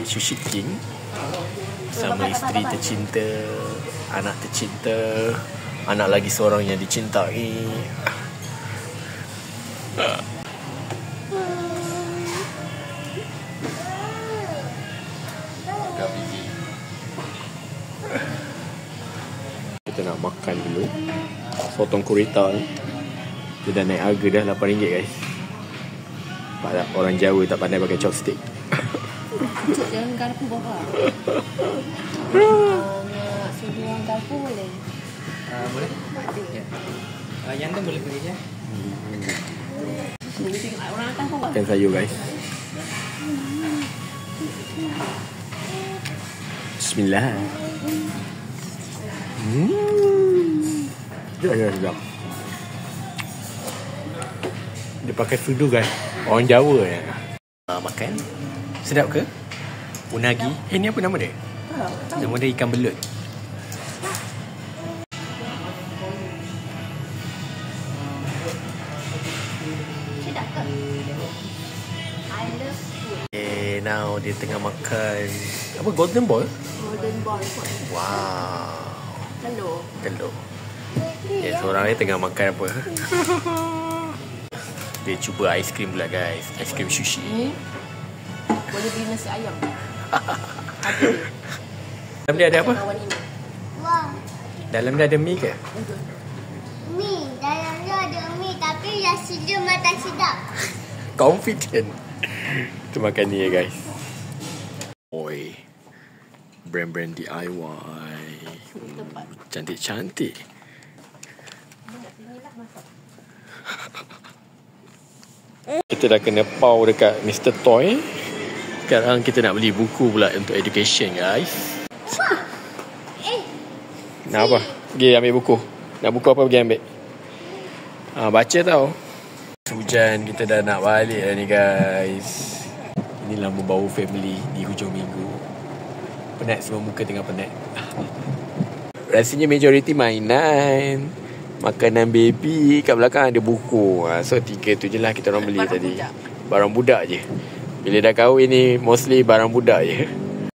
Sushi King sama isteri tercinta, anak tercinta, anak lagi seorang yang dicintai. Kita nak makan dulu sotong kurita ni. Dia dah naik harga dah RM8 guys. Orang Jawa tak pandai pakai chopstick. Cuk jangan garpu bawah. Sudu orang garpu boleh? Boleh? Ya. Yang tu boleh beli ya. Orang akan bawah. Makan sayur guys. Bismillah. Sedap. Dia pakai sudu guys. Orang Jawa ya. Makan. Sedap ke? Unagi. Ini apa nama dia? Nama dia ikan belut. Sedap ke? I love food. Now dia tengah makan apa, golden ball? Golden ball. Wow. Telur. Seorang ni tengah makan apa? Dia cuba aiskrim pula guys. Aiskrim sushi. Boleh beli nasi ayam. Dalam dia ada apa? Wah, Dalam dia ada mi ke? mi. Dalam dia ada mi tapi rasa dia macam sedap. Confident. Kita makan ni ya guys. Oi. Brand-brand DIY. Cantik-cantik. Kita dah kena pau dekat Mr. Toy. Sekarang kita nak beli buku pula untuk education guys. Nak apa? Pergi ambil buku. Nak buku apa pergi ambil. Baca tau. Hujan, kita dah nak balik dah ni guys. Inilah membau family di hujung minggu. Penat, semua muka tengah penat. Rasanya majoriti mainan, makanan baby. Kat belakang ada buku. So 3 tu je lah kita orang beli tadi. Barang budak je. Bila dah kahwin ni mostly barang budak je.